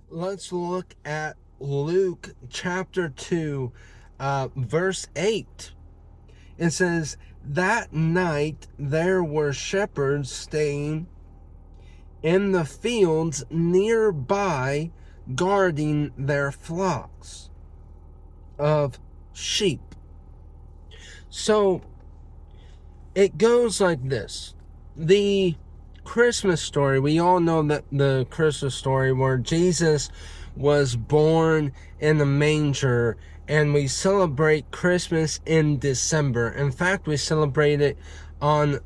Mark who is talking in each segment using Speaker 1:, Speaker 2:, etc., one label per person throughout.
Speaker 1: Let's look at Luke chapter 2, verse 8. It says, "That night there were shepherds staying in the fields nearby, guarding their flocks of sheep." So it goes like this. The Christmas story, we all know that the Christmas story where Jesus was born in a manger, and we celebrate Christmas in December. In fact, we celebrate it on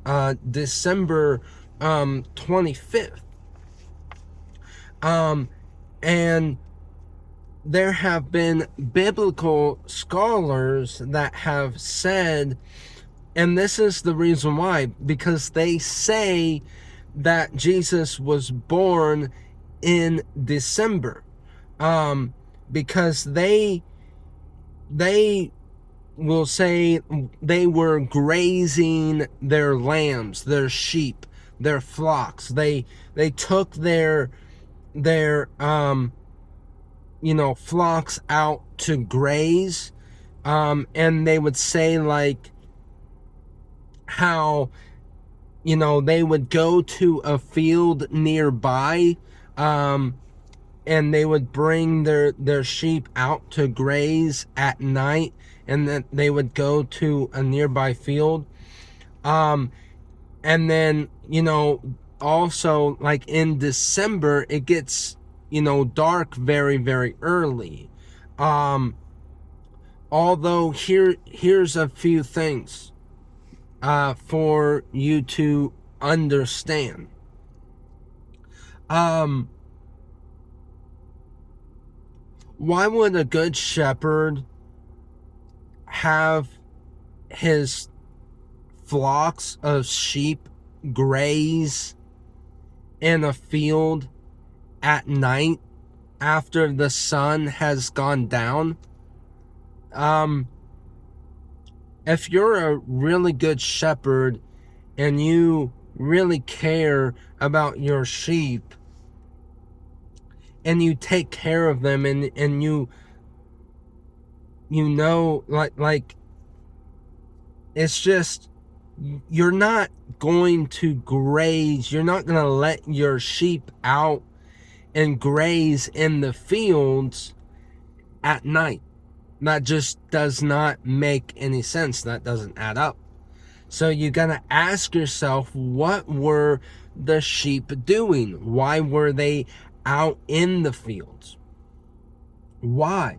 Speaker 1: December 25th. And there have been biblical scholars that have said, and this is the reason why, because they say that Jesus was born in December, because they will say they were grazing their lambs, their sheep, their flocks. They took their flocks out to graze, and they would say like how they would go to a field nearby, and they would bring their sheep out to graze at night, and then they would go to a nearby field, and then also like in December it gets dark very, very early. Although here's a few things for you to understand. Why would a good shepherd have his flocks of sheep graze in a field at night after the sun has gone down? If you're a really good shepherd and you really care about your sheep and you take care of them, and you like it's just, you're not going to graze, you're not going to let your sheep out and graze in the fields at night. That just does not make any sense. That doesn't add up. So you gotta ask yourself, what were the sheep doing? Why were they out in the fields? Why?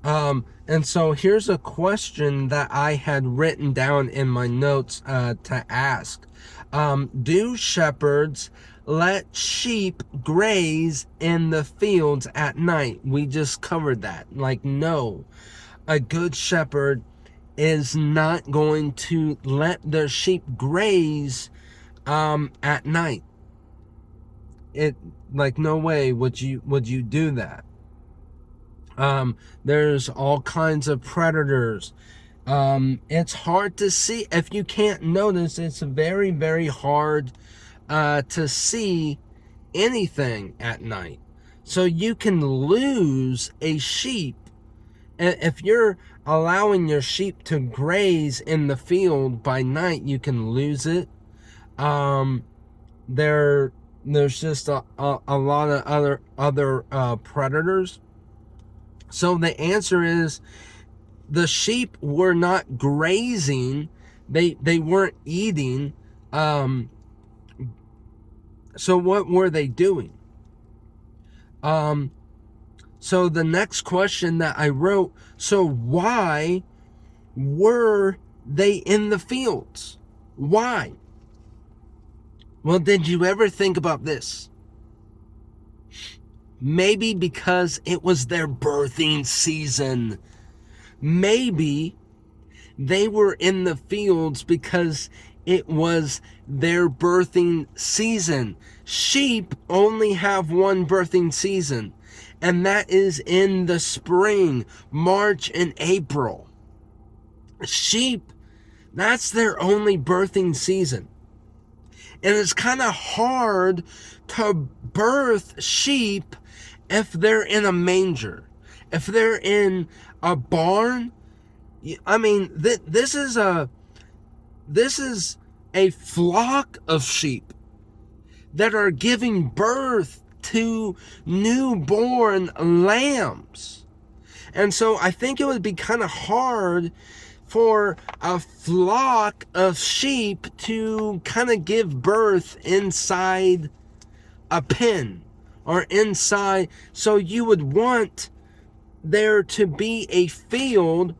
Speaker 1: And so here's a question that I had written down in my notes to ask. Do shepherds let sheep graze in the fields at night? We just covered that. Like, no. A good shepherd is not going to let their sheep graze at night. No way would you do that. There's all kinds of predators. It's hard to see. If you can't notice, it's very, very hard to see anything at night. So you can lose a sheep. If you're allowing your sheep to graze in the field by night, you can lose it. There's just a lot of other predators. So the answer is, the sheep were not grazing. They weren't eating. So what were they doing? So the next question that I wrote, so why were they in the fields? Why? Well, did you ever think about this? Maybe because it was their birthing season. Maybe they were in the fields because it was their birthing season. Sheep only have one birthing season, and that is in the spring, March and April. Sheep, that's their only birthing season. And it's kind of hard to birth sheep if they're in a manger, if they're in a barn. I mean, this is a flock of sheep that are giving birth to newborn lambs. And so I think it would be kind of hard for a flock of sheep to kind of give birth inside a pen or inside. So you would want there to be a field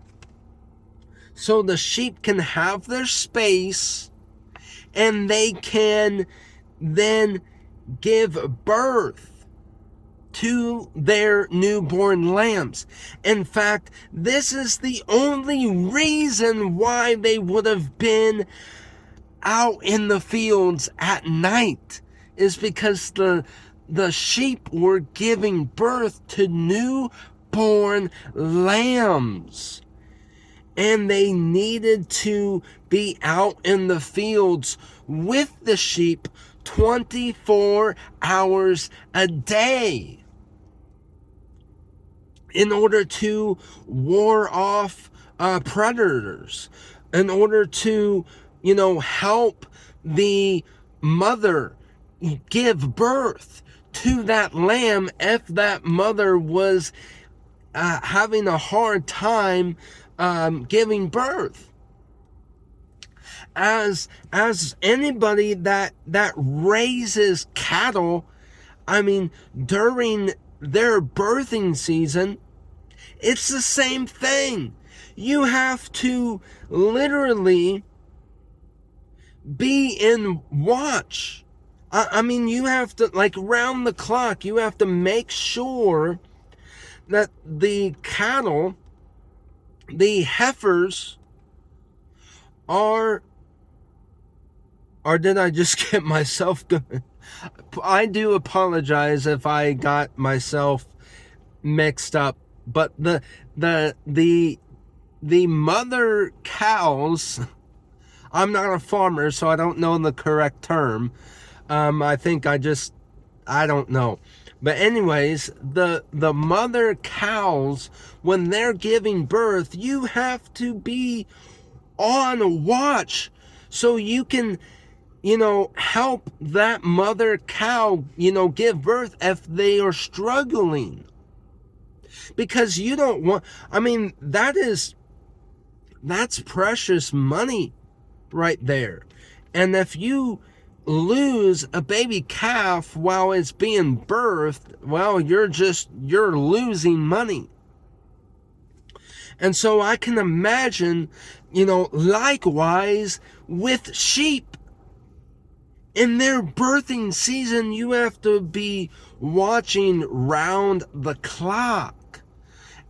Speaker 1: so the sheep can have their space and they can then give birth to their newborn lambs. In fact, this is the only reason why they would have been out in the fields at night, is because the sheep were giving birth to newborn lambs. And they needed to be out in the fields with the sheep 24 hours a day in order to ward off predators, in order to, help the mother give birth to that lamb if that mother was having a hard time giving birth. As anybody that raises cattle, I mean, during their birthing season, it's the same thing. You have to literally be in watch. I mean, you have to, like, round the clock, you have to make sure that the cattle, the heifers, or did I just get myself going? I do apologize if I got myself mixed up, but the mother cows, I'm not a farmer, so I don't know the correct term. I think I don't know. But anyways, the mother cows, when they're giving birth, you have to be on watch so you can, help that mother cow, give birth if they are struggling. Because you don't want, I mean, that's precious money right there. And if you lose a baby calf while it's being birthed, well, you're losing money. And so I can imagine, likewise with sheep. In their birthing season, you have to be watching round the clock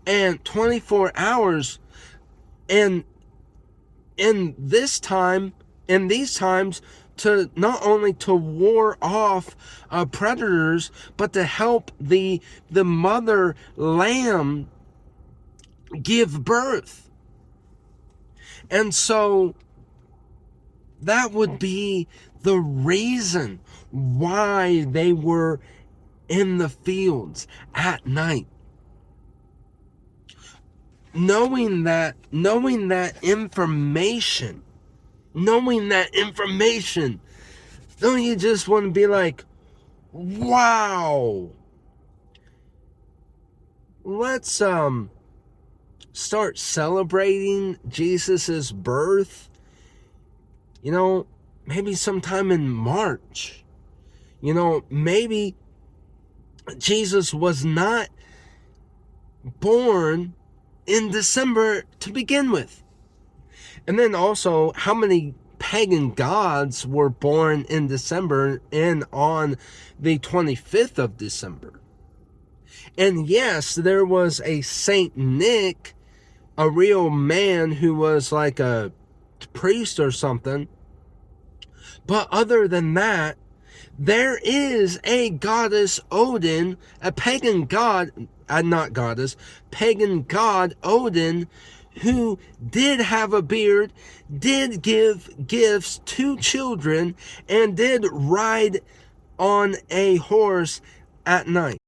Speaker 1: and 24 hours. And in these times, to not only to ward off predators, but to help the mother lamb give birth. And so that would be the reason why they were in the fields at night. Knowing that information, don't you just want to be like, wow, let's start celebrating Jesus's birth, maybe sometime in March. Maybe Jesus was not born in December to begin with. And then also, how many pagan gods were born in December and on the 25th of December? And yes, there was a Saint Nick, a real man who was like a priest or something. But other than that, there is a goddess Odin, a pagan god, pagan god Odin, who did have a beard, did give gifts to children, and did ride on a horse at night.